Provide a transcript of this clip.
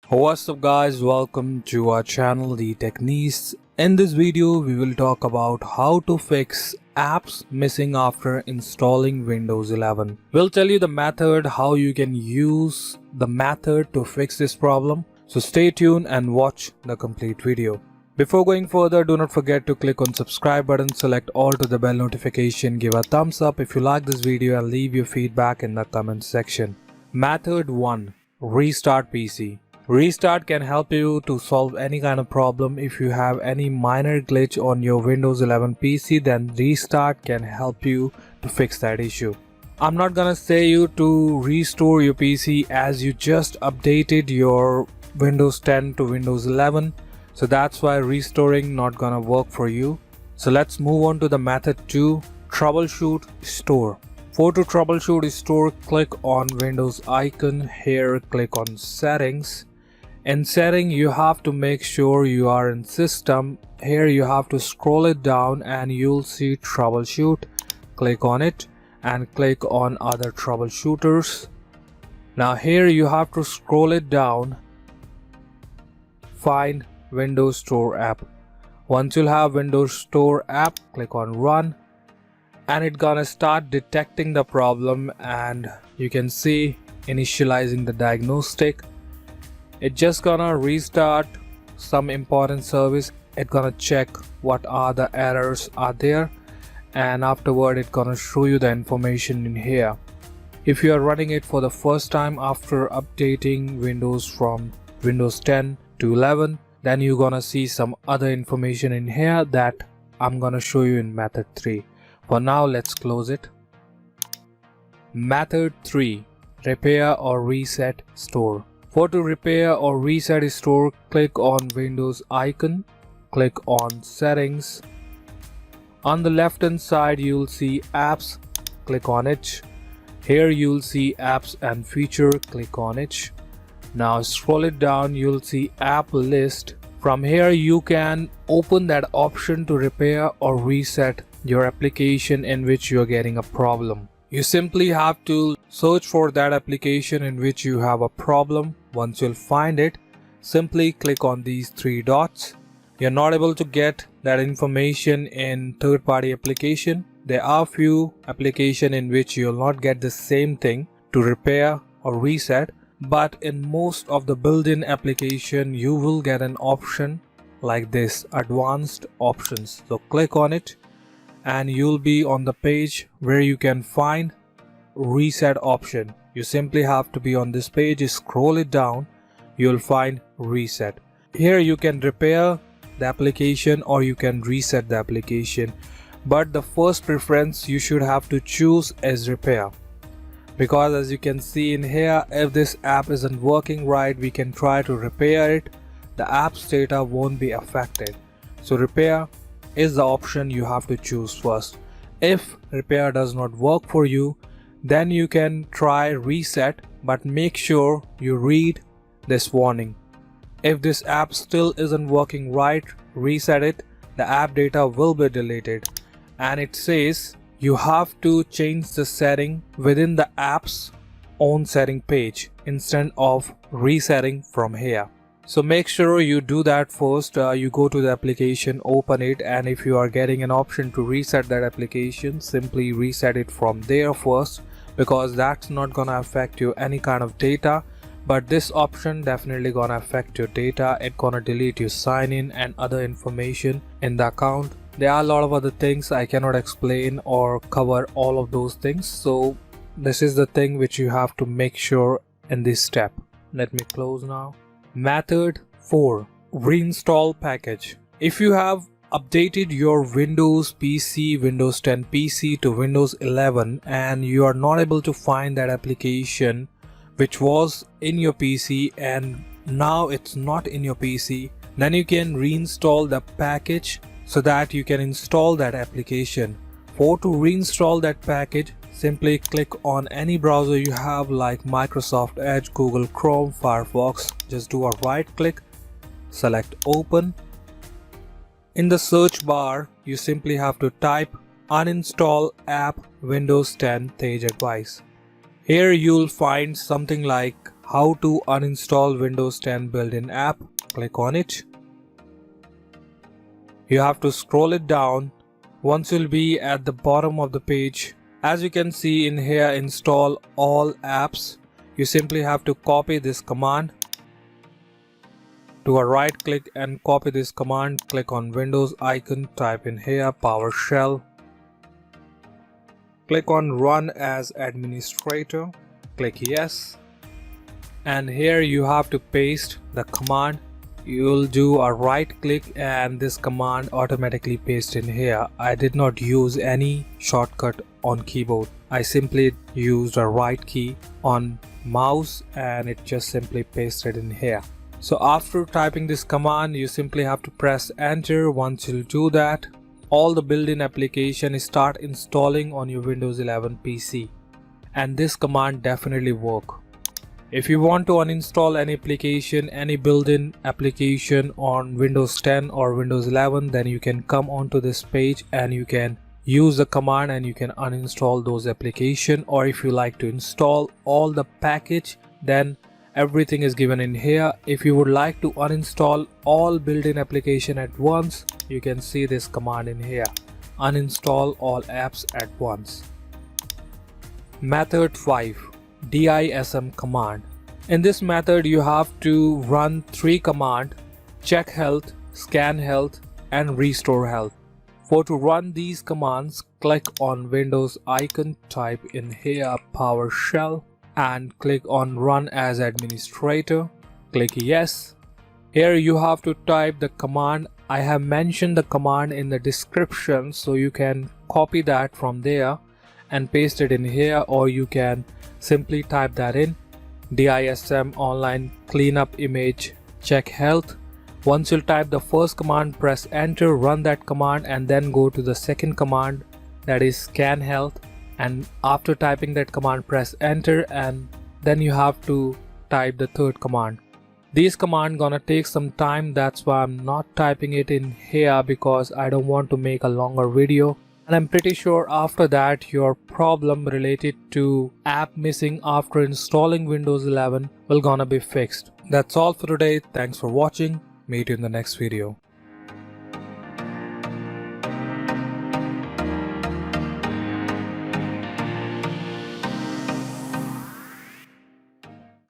What's up guys, welcome to our channel eTechniz. In this video we will talk about how to fix apps missing after installing Windows 11. We'll tell you the method, how you can use the method to fix this problem. So stay tuned and watch the complete video. Before going further, do not forget to click on subscribe button, select all to the bell notification, give a thumbs up if you like this video and leave your feedback in the comment section. Method 1. Restart PC. Restart can help you to solve any kind of problem. If you have any minor glitch on your Windows 11 PC, then restart can help you to fix that issue. I'm not gonna say you to restore your PC as you just updated your Windows 10 to Windows 11, so that's why restoring not gonna work for you. So let's move on to the method 2, Troubleshoot Store. For to Troubleshoot Store, click on Windows icon. Here click on Settings. In setting, you have to make sure you are in system. Here you have to scroll it down and you'll see troubleshoot. Click on it and click on other troubleshooters. Now here you have to scroll it down. Find Windows Store app. Once you'll have Windows Store app, click on run and it's gonna start detecting the problem, and you can see initializing the diagnostic. It's just gonna restart some important service. It's gonna check what are the errors are there, and afterward it's gonna show you the information in here. If you are running it for the first time after updating Windows from Windows 10 to 11, then you're gonna see some other information in here that I'm gonna show you in method 3. For now, let's close it. Method 3. Repair or reset store. For to repair or reset a store, click on Windows icon, click on Settings. On the left hand side you'll see apps, click on it. Here you'll see apps and feature, click on it. Now scroll it down, you'll see app list. From here you can open that option to repair or reset your application in which you are getting a problem. You simply have to search for that application in which you have a problem. Once you'll find it, simply click on these 3 dots. You're not able to get that information in third-party application. There are few applications in which you'll not get the same thing to repair or reset, but in most of the built-in application you will get an option like this, advanced options. So click on it and you'll be on the page where you can find reset option. You simply have to be on this page, scroll it down, you'll find reset. Here you can repair the application or you can reset the application, but the first preference you should have to choose is repair, because as you can see in here, if this app isn't working right, we can try to repair it. The app's data won't be affected. So repair is the option you have to choose first. If repair does not work for you, then you can try reset, but make sure you read this warning. If this app still isn't working right, reset it, the app data will be deleted, and it says you have to change the setting within the app's own setting page instead of resetting from here. So make sure you do that first. You go to the application, open it, and if you are getting an option to reset that application, simply reset it from there first, because that's not gonna affect you any kind of data, but this option definitely gonna affect your data. It's gonna delete your sign in and other information in the account. There are a lot of other things I cannot explain or cover all of those things, so this is the thing which you have to make sure in this step. Let me close now. Method 4. Reinstall Package. If you have updated your Windows PC, Windows 10 PC to Windows 11 and you are not able to find that application which was in your PC and now it's not in your PC, then you can reinstall the package so that you can install that application. For to reinstall that package, simply click on any browser you have like Microsoft Edge, Google Chrome, Firefox. Just do a right click, select open. In the search bar, you simply have to type uninstall app Windows 10 Tej Advice. Here you'll find something like how to uninstall Windows 10 built-in app. Click on it. You have to scroll it down. Once you'll be at the bottom of the page, as you can see in here, install all apps. You simply have to copy this command. Do a right click and copy this command. Click on Windows icon, type in here PowerShell. Click on Run as Administrator. Click Yes. And here you have to paste the command. You'll do a right click and this command automatically pastes in here. I did not use any shortcut on keyboard. I simply used a right key on mouse and it just simply pasted in here. So after typing this command, you simply have to press enter. Once you do that, all the built-in application start installing on your Windows 11 PC, and this command definitely work. If you want to uninstall any application, any built-in application on Windows 10 or Windows 11, then you can come onto this page and you can use the command and you can uninstall those applications. Or if you like to install all the package, then everything is given in here. If you would like to uninstall all built-in application at once, you can see this command in here. Uninstall all apps at once. Method 5. DISM command. In this method you have to run 3 commands: CheckHealth, ScanHealth and RestoreHealth. For to run these commands, click on Windows icon, type in here PowerShell and click on Run as Administrator. Click Yes. Here you have to type the command. I have mentioned the command in the description, so you can copy that from there and paste it in here, or you can simply type that in: DISM online cleanup image CheckHealth. Once you type the first command, press enter, run that command and then go to the second command, that is ScanHealth. And after typing that command, press enter and then you have to type the third command. These commands gonna take some time, that's why I'm not typing it in here, because I don't want to make a longer video. And I'm pretty sure after that your problem related to app missing after installing Windows 11 will gonna be fixed. That's all for today. Thanks for watching. Meet you in the next video.